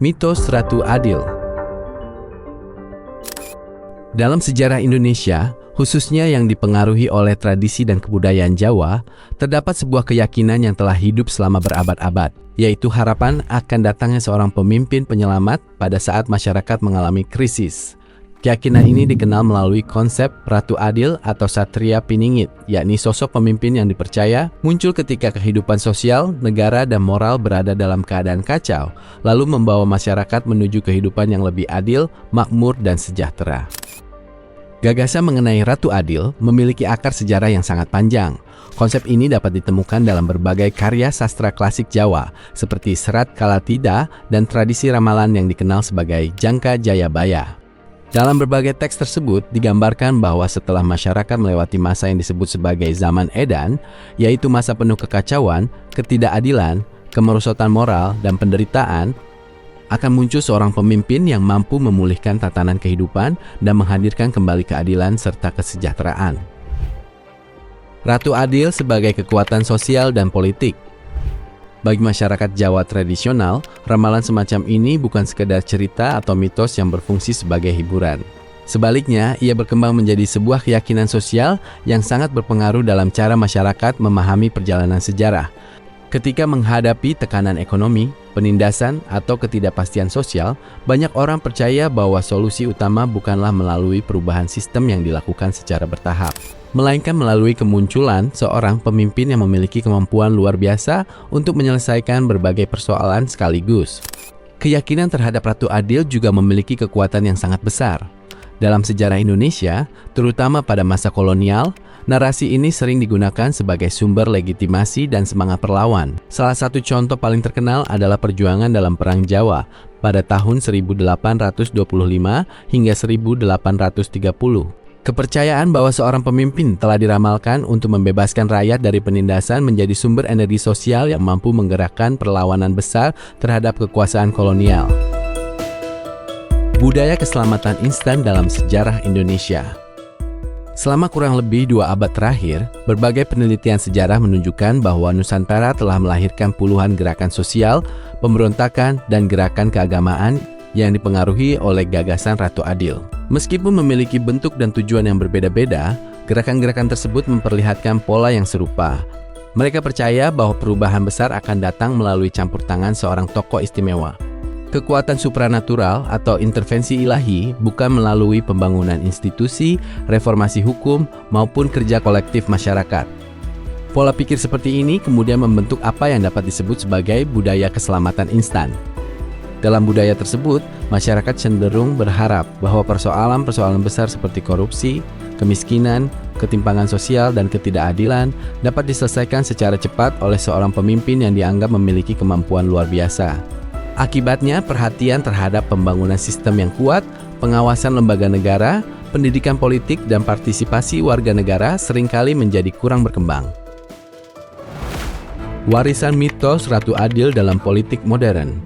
Mitos Ratu Adil. Dalam sejarah Indonesia, khususnya yang dipengaruhi oleh tradisi dan kebudayaan Jawa, terdapat sebuah keyakinan yang telah hidup selama berabad-abad, yaitu harapan akan datangnya seorang pemimpin penyelamat pada saat masyarakat mengalami krisis. Keyakinan ini dikenal melalui konsep Ratu Adil atau Satria Piningit, yakni sosok pemimpin yang dipercaya muncul ketika kehidupan sosial, negara, dan moral berada dalam keadaan kacau, lalu membawa masyarakat menuju kehidupan yang lebih adil, makmur, dan sejahtera. Gagasan mengenai Ratu Adil memiliki akar sejarah yang sangat panjang. Konsep ini dapat ditemukan dalam berbagai karya sastra klasik Jawa, seperti Serat Kalatida dan tradisi ramalan yang dikenal sebagai Jangka Jayabaya. Dalam berbagai teks tersebut digambarkan bahwa setelah masyarakat melewati masa yang disebut sebagai zaman edan, yaitu masa penuh kekacauan, ketidakadilan, kemerosotan moral, dan penderitaan, akan muncul seorang pemimpin yang mampu memulihkan tatanan kehidupan dan menghadirkan kembali keadilan serta kesejahteraan. Ratu Adil sebagai kekuatan sosial dan politik. Bagi masyarakat Jawa tradisional, ramalan semacam ini bukan sekedar cerita atau mitos yang berfungsi sebagai hiburan. Sebaliknya, ia berkembang menjadi sebuah keyakinan sosial yang sangat berpengaruh dalam cara masyarakat memahami perjalanan sejarah. Ketika menghadapi tekanan ekonomi, penindasan, atau ketidakpastian sosial, banyak orang percaya bahwa solusi utama bukanlah melalui perubahan sistem yang dilakukan secara bertahap, melainkan melalui kemunculan seorang pemimpin yang memiliki kemampuan luar biasa untuk menyelesaikan berbagai persoalan sekaligus. Keyakinan terhadap Ratu Adil juga memiliki kekuatan yang sangat besar. Dalam sejarah Indonesia, terutama pada masa kolonial, narasi ini sering digunakan sebagai sumber legitimasi dan semangat perlawan. Salah satu contoh paling terkenal adalah perjuangan dalam Perang Jawa pada tahun 1825 hingga 1830. Kepercayaan bahwa seorang pemimpin telah diramalkan untuk membebaskan rakyat dari penindasan menjadi sumber energi sosial yang mampu menggerakkan perlawanan besar terhadap kekuasaan kolonial. Budaya keselamatan instan dalam sejarah Indonesia. Selama kurang lebih 2 abad terakhir, berbagai penelitian sejarah menunjukkan bahwa Nusantara telah melahirkan puluhan gerakan sosial, pemberontakan, dan gerakan keagamaan yang dipengaruhi oleh gagasan Ratu Adil. Meskipun memiliki bentuk dan tujuan yang berbeda-beda, gerakan-gerakan tersebut memperlihatkan pola yang serupa. Mereka percaya bahwa perubahan besar akan datang melalui campur tangan seorang tokoh istimewa. Kekuatan supranatural atau intervensi ilahi bukan melalui pembangunan institusi, reformasi hukum, maupun kerja kolektif masyarakat. Pola pikir seperti ini kemudian membentuk apa yang dapat disebut sebagai budaya keselamatan instan. Dalam budaya tersebut, masyarakat cenderung berharap bahwa persoalan-persoalan besar seperti korupsi, kemiskinan, ketimpangan sosial, dan ketidakadilan dapat diselesaikan secara cepat oleh seorang pemimpin yang dianggap memiliki kemampuan luar biasa. Akibatnya, perhatian terhadap pembangunan sistem yang kuat, pengawasan lembaga negara, pendidikan politik, dan partisipasi warga negara seringkali menjadi kurang berkembang. Warisan mitos Ratu Adil dalam politik modern.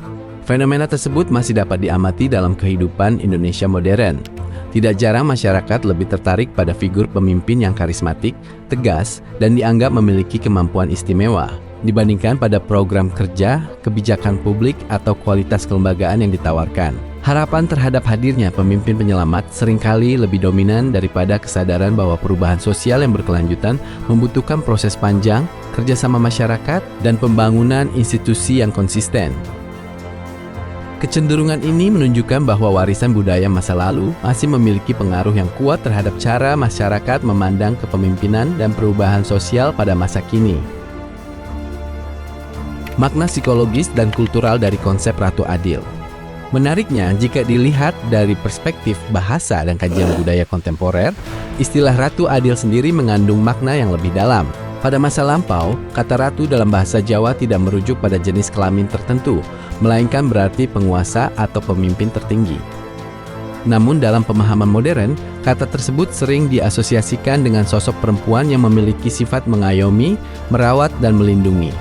Fenomena tersebut masih dapat diamati dalam kehidupan Indonesia modern. Tidak jarang masyarakat lebih tertarik pada figur pemimpin yang karismatik, tegas, dan dianggap memiliki kemampuan istimewa dibandingkan pada program kerja, kebijakan publik, atau kualitas kelembagaan yang ditawarkan. Harapan terhadap hadirnya pemimpin penyelamat seringkali lebih dominan daripada kesadaran bahwa perubahan sosial yang berkelanjutan membutuhkan proses panjang, kerjasama masyarakat, dan pembangunan institusi yang konsisten. Kecenderungan ini menunjukkan bahwa warisan budaya masa lalu masih memiliki pengaruh yang kuat terhadap cara masyarakat memandang kepemimpinan dan perubahan sosial pada masa kini. Makna psikologis dan kultural dari konsep Ratu Adil. Menariknya, jika dilihat dari perspektif bahasa dan kajian budaya kontemporer, istilah Ratu Adil sendiri mengandung makna yang lebih dalam. Pada masa lampau, kata ratu dalam bahasa Jawa tidak merujuk pada jenis kelamin tertentu, melainkan berarti penguasa atau pemimpin tertinggi. Namun dalam pemahaman modern, kata tersebut sering diasosiasikan dengan sosok perempuan yang memiliki sifat mengayomi, merawat, dan melindungi.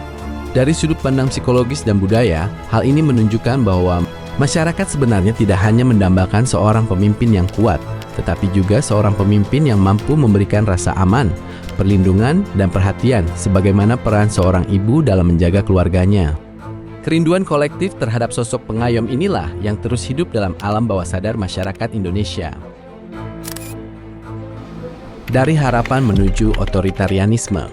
Dari sudut pandang psikologis dan budaya, hal ini menunjukkan bahwa masyarakat sebenarnya tidak hanya mendambakan seorang pemimpin yang kuat, tetapi juga seorang pemimpin yang mampu memberikan rasa aman, perlindungan, dan perhatian sebagaimana peran seorang ibu dalam menjaga keluarganya. Kerinduan kolektif terhadap sosok pengayom inilah yang terus hidup dalam alam bawah sadar masyarakat Indonesia. Dari harapan menuju otoritarianisme.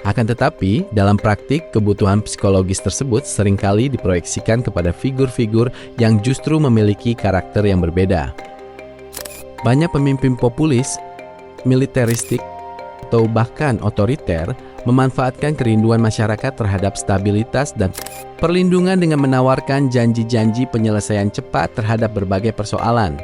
Akan tetapi, dalam praktik, kebutuhan psikologis tersebut seringkali diproyeksikan kepada figur-figur yang justru memiliki karakter yang berbeda. Banyak pemimpin populis, militeristik, atau bahkan otoriter memanfaatkan kerinduan masyarakat terhadap stabilitas dan perlindungan dengan menawarkan janji-janji penyelesaian cepat terhadap berbagai persoalan.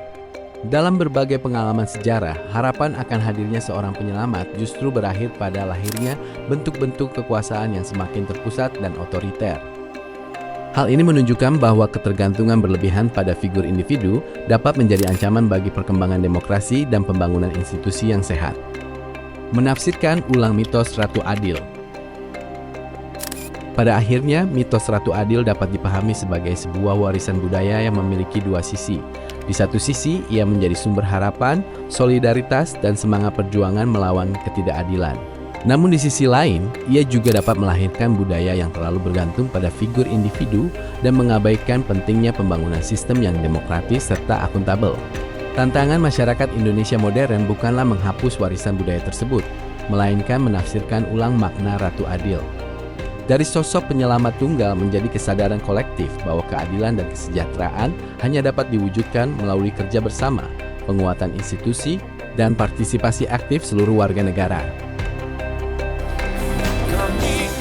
Dalam berbagai pengalaman sejarah, harapan akan hadirnya seorang penyelamat justru berakhir pada lahirnya bentuk-bentuk kekuasaan yang semakin terpusat dan otoriter. Hal ini menunjukkan bahwa ketergantungan berlebihan pada figur individu dapat menjadi ancaman bagi perkembangan demokrasi dan pembangunan institusi yang sehat. Menafsirkan ulang mitos Ratu Adil. Pada akhirnya, mitos Ratu Adil dapat dipahami sebagai sebuah warisan budaya yang memiliki dua sisi. Di satu sisi, ia menjadi sumber harapan, solidaritas, dan semangat perjuangan melawan ketidakadilan. Namun di sisi lain, ia juga dapat melahirkan budaya yang terlalu bergantung pada figur individu dan mengabaikan pentingnya pembangunan sistem yang demokratis serta akuntabel. Tantangan masyarakat Indonesia modern bukanlah menghapus warisan budaya tersebut, melainkan menafsirkan ulang makna Ratu Adil. Dari sosok penyelamat tunggal menjadi kesadaran kolektif bahwa keadilan dan kesejahteraan hanya dapat diwujudkan melalui kerja bersama, penguatan institusi, dan partisipasi aktif seluruh warga negara. Kami